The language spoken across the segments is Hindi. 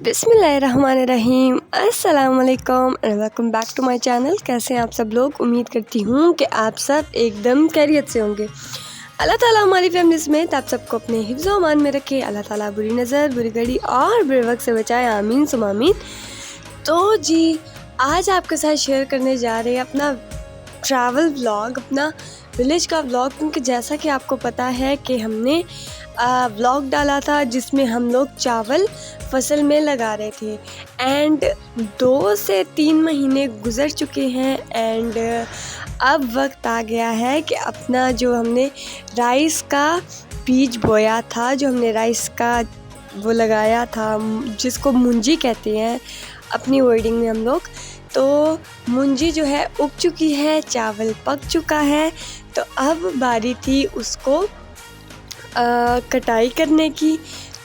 बिस्मिल्लाहिर्रहमानिर्रहीम, अस्सलाम वालेकुम and welcome back to my channel. कैसे हैं आप सब लोग? उम्मीद करती हूँ कि आप सब एकदम खैरियत से होंगे। अल्लाह ताला हमारी फैमिली समेत आप सबको अपने हिफ्ज़ व अमान में रखे। अल्लाह ताला बुरी नज़र, बुरी घड़ी और बुरे वक्त से बचाए, आमीन सुम आमीन। तो जी, आज आपके साथ शेयर करने जा रहे हैं अपना ट्रैवल व्लॉग, अपना विलेज का व्लॉग। क्योंकि जैसा कि आपको पता है कि हमने व्लॉग डाला था जिसमें हम लोग चावल फसल में लगा रहे थे एंड 2 से 3 महीने गुज़र चुके हैं एंड अब वक्त आ गया है कि अपना जो हमने राइस का बीज बोया था, जो हमने राइस का वो लगाया था जिसको मुंजी कहते हैं अपनी वर्डिंग में हम लोग, तो मुंजी जो है उग चुकी है, चावल पक चुका है। तो अब बारी थी उसको कटाई करने की।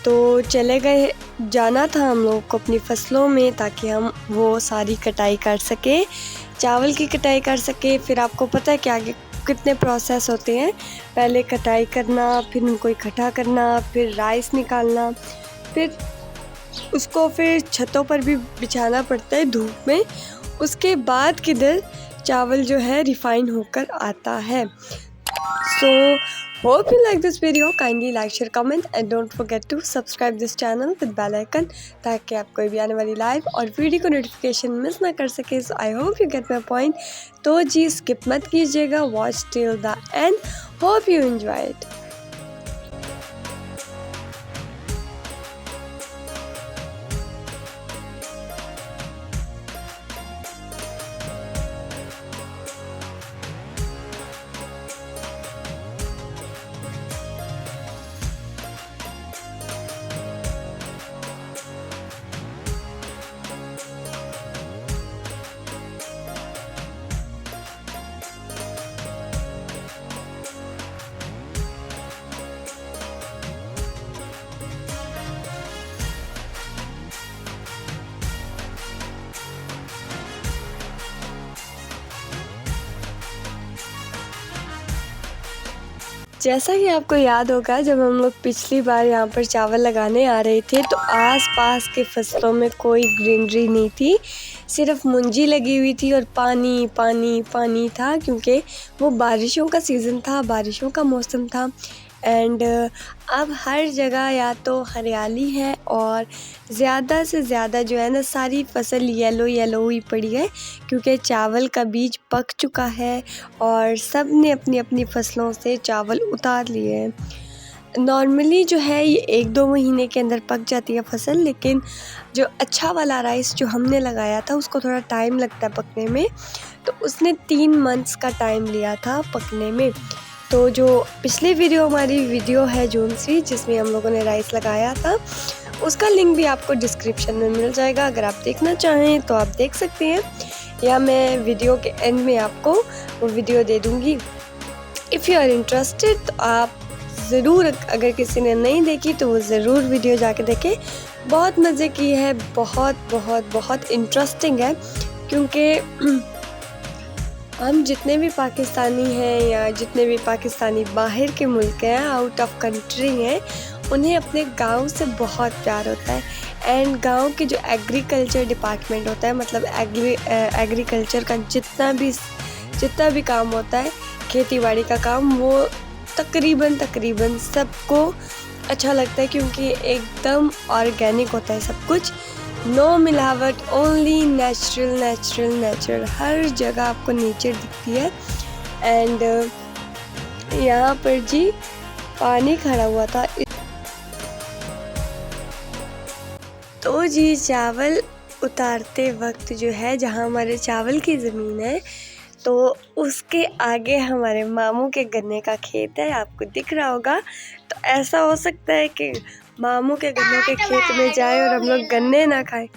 तो चले गए, जाना था हम लोग को अपनी फसलों में ताकि हम वो सारी कटाई कर सके, चावल की कटाई कर सके। फिर आपको पता है कि आगे कितने प्रोसेस होते हैं, पहले कटाई करना, फिर उनको इकट्ठा करना, फिर राइस निकालना, फिर उसको फिर छतों पर भी बिछाना पड़ता है धूप में। उसके बाद किधर चावल जो है रिफाइन होकर आता है। So hope you like this video. Kindly like, share, comment and don't forget to subscribe this channel with bell icon ताकि आप कोई भी आने वाली लाइव और वीडियो को नोटिफिकेशन मिस ना कर सके। So I hope you get my point. तो जी स्किप मत कीजिएगा, watch till the end. Hope you enjoy it. जैसा कि आपको याद होगा, जब हम लोग पिछली बार यहाँ पर चावल लगाने आ रहे थे तो आसपास के फसलों में कोई ग्रीनरी नहीं थी, सिर्फ मुंजी लगी हुई थी और पानी पानी पानी था। क्योंकि वो बारिशों का सीज़न था, बारिशों का मौसम था एंड अब हर जगह या तो हरियाली है और ज़्यादा से ज़्यादा जो है ना सारी फसल येलो येलो हुई पड़ी है क्योंकि चावल का बीज पक चुका है और सब ने अपनी अपनी फसलों से चावल उतार लिए हैं। नॉर्मली जो है ये 1-2 महीने के अंदर पक जाती है फसल, लेकिन जो अच्छा वाला राइस जो हमने लगाया था उसको थोड़ा टाइम लगता है पकने में, तो उसने 3 मंथ्स का टाइम लिया था पकने में। तो जो पिछली हमारी वीडियो है जून सी, जिसमें हम लोगों ने राइस लगाया था, उसका लिंक भी आपको डिस्क्रिप्शन में मिल जाएगा। अगर आप देखना चाहें तो आप देख सकते हैं, या मैं वीडियो के एंड में आपको वो वीडियो दे दूँगी। इफ़ यू आर इंटरेस्टेड तो आप ज़रूर, अगर किसी ने नहीं देखी तो वो ज़रूर वीडियो जाके देखें। बहुत मज़े की है, बहुत बहुत बहुत इंटरेस्टिंग है। क्योंकि हम जितने भी पाकिस्तानी हैं या जितने भी पाकिस्तानी बाहर के मुल्क हैं, आउट ऑफ कंट्री हैं, उन्हें अपने गांव से बहुत प्यार होता है एंड गांव के जो एग्रीकल्चर डिपार्टमेंट होता है, मतलब एग्रीकल्चर का जितना भी काम होता है, खेती बाड़ी का काम, वो तकरीबन सबको अच्छा लगता है क्योंकि एकदम ऑर्गेनिक होता है सब कुछ, नो मिलावट, ओनली नेचुरल। हर जगह आपको नेचर दिखती है एंड यहाँ पर जी पानी खड़ा हुआ था। तो जी चावल उतारते वक्त जो है, जहाँ हमारे चावल की ज़मीन है तो उसके आगे हमारे मामू के गन्ने का खेत है, आपको दिख रहा होगा। तो ऐसा हो सकता है कि मामू के गन्नों के खेत में जाए और हम लोग गन्ने ना खाएं।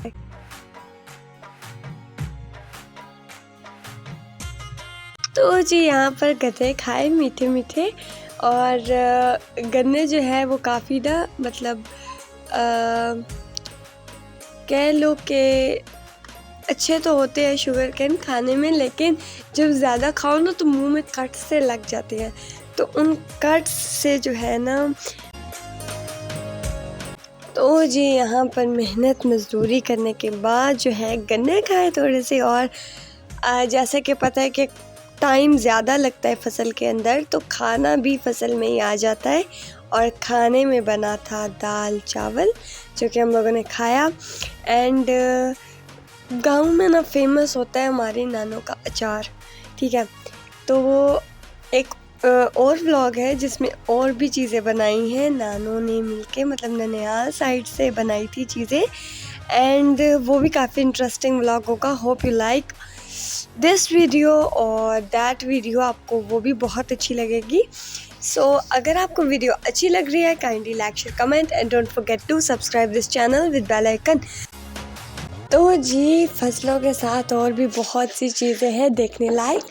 तो जी यहाँ पर गन्ने खाए मीठे मीठे, और गन्ने जो है वो काफ़ी ना, मतलब कह लो कि अच्छे तो होते हैं शुगर केन खाने में, लेकिन जब ज़्यादा खाओ ना तो मुंह में कट से लग जाते हैं, तो उन कट से जो है ना, तो जी यहाँ पर मेहनत मजदूरी करने के बाद जो है गन्ने खाए थोड़े से। और जैसे कि पता है कि टाइम ज़्यादा लगता है फसल के अंदर, तो खाना भी फसल में ही आ जाता है। और खाने में बना था दाल चावल, जो कि हम लोगों ने खाया। एंड गांव में ना फेमस होता है हमारी नानों का अचार, ठीक है। तो वो एक और व्लॉग है जिसमें और भी चीज़ें बनाई हैं नानों ने मिलके, मतलब ननिहाल साइड से बनाई थी चीज़ें। एंड वो भी काफ़ी इंटरेस्टिंग व्लॉग होगा। Hope you like this video और दैट वीडियो, आपको वो भी बहुत अच्छी लगेगी। सो अगर आपको वीडियो अच्छी लग रही है, kindly like share comment and don't forget to subscribe this channel with bell icon. तो जी फसलों के साथ और भी बहुत सी चीज़ें हैं देखने लायक।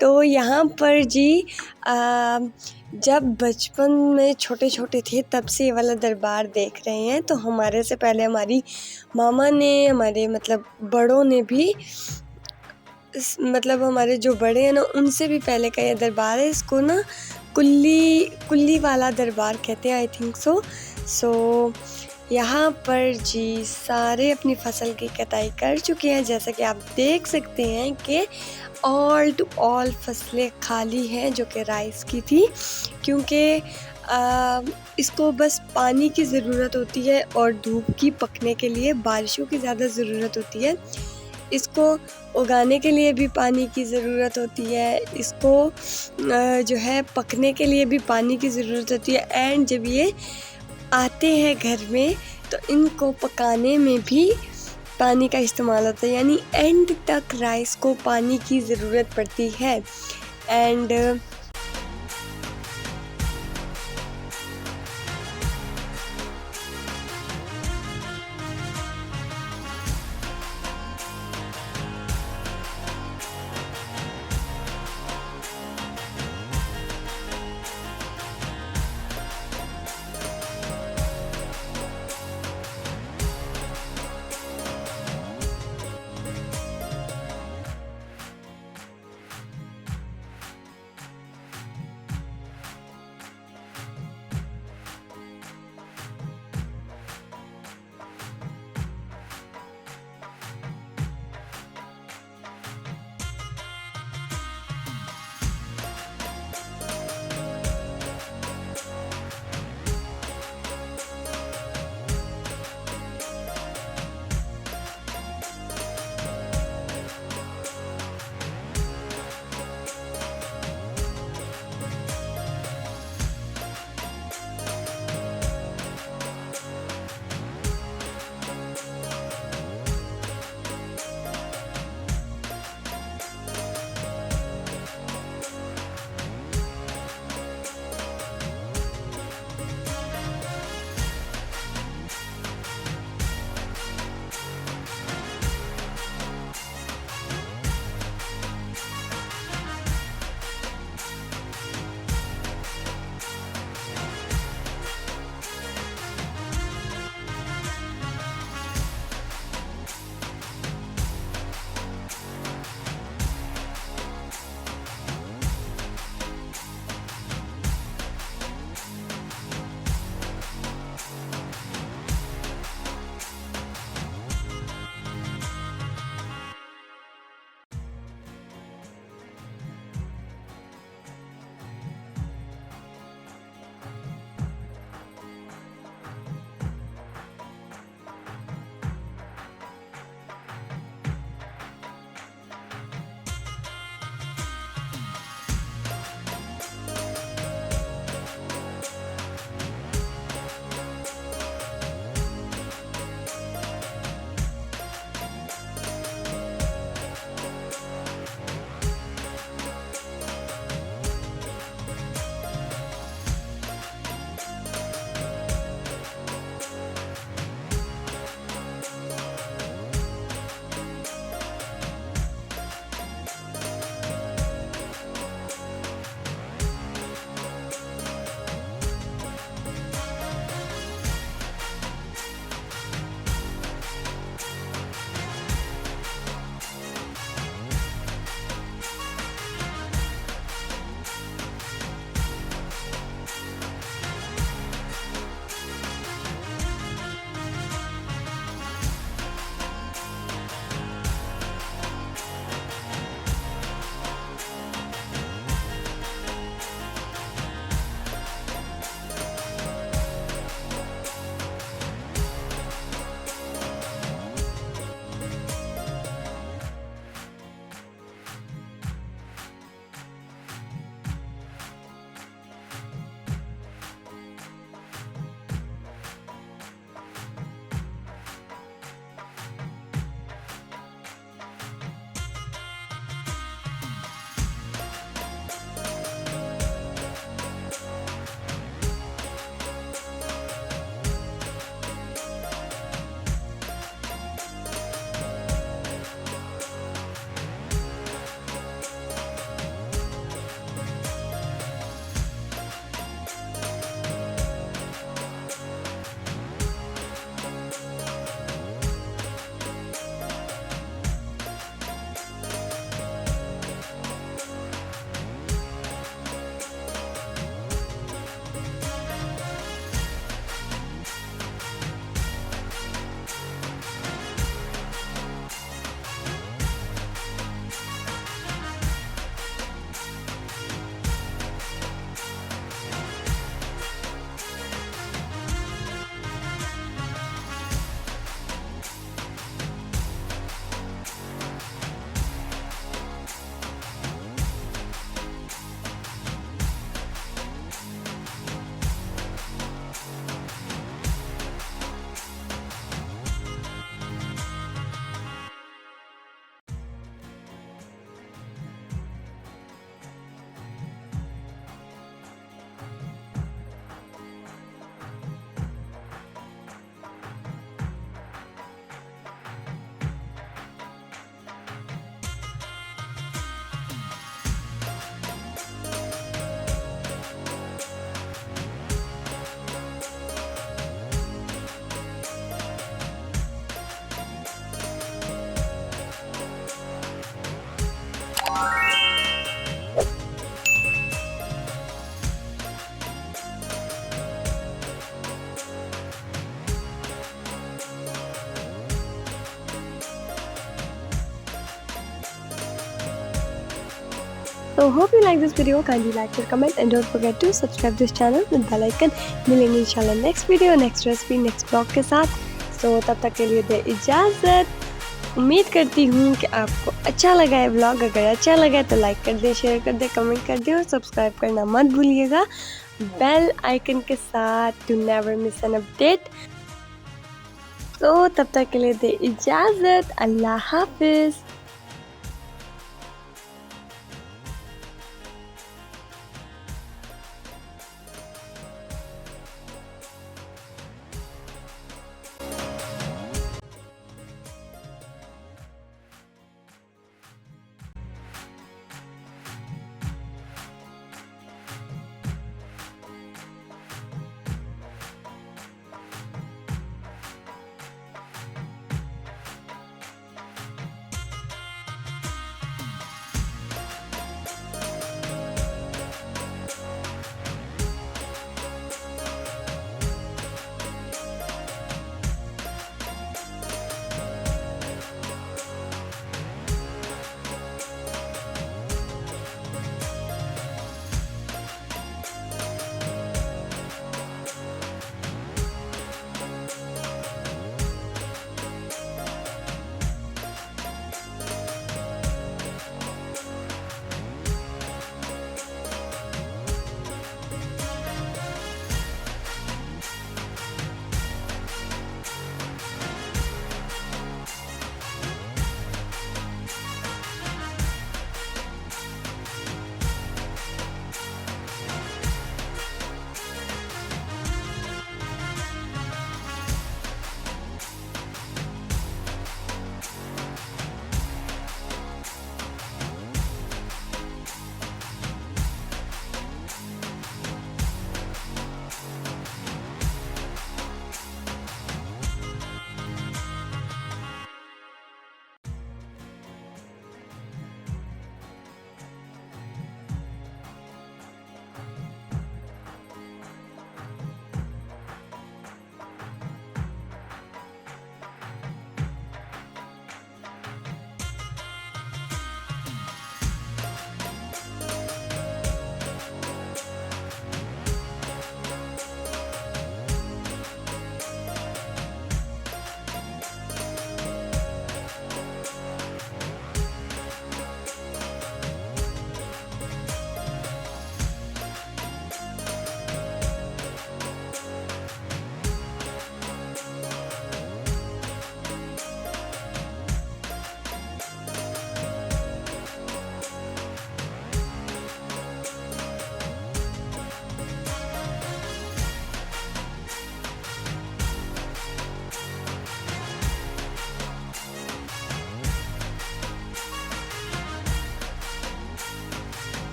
तो यहाँ पर जी जब बचपन में छोटे छोटे थे तब से ये वाला दरबार देख रहे हैं। तो हमारे से पहले हमारी मामा ने, हमारे मतलब बड़ों ने भी, मतलब हमारे जो बड़े हैं ना उनसे भी पहले का ये दरबार है। इसको ना कुल्ली वाला दरबार कहते हैं, आई थिंक सो यहाँ पर जी सारे अपनी फसल की कटाई कर चुके हैं। जैसा कि आप देख सकते हैं कि ऑल टू ऑल फसलें खाली हैं जो कि राइस की थी, क्योंकि इसको बस पानी की ज़रूरत होती है और धूप की पकने के लिए बारिशों की ज़्यादा ज़रूरत होती है। इसको उगाने के लिए भी पानी की ज़रूरत होती है, इसको जो है पकने के लिए भी पानी की ज़रूरत होती है। एंड जब ये आते हैं घर में तो इनको पकाने में भी पानी का इस्तेमाल होता है, यानी एंड तक राइस को पानी की ज़रूरत पड़ती है। And So hope you like this video. Kindly like, share, comment and don't forget to subscribe this channel with bell icon. मिलेंगे इंशाल्लाह next video, next recipe, next blog के साथ। तो तब तक के लिए दे इजाज़त। उम्मीद करती हूँ कि आपको अच्छा लगा है व्लॉग। अगर अच्छा लगा है तो लाइक कर दे, शेयर कर दे, कमेंट कर दे और सब्सक्राइब करना मत भूलिएगा बेल आइकन के साथ to never miss an update. तो तब तक के लिए दे इजाज़त। अल्लाह हाफिज़।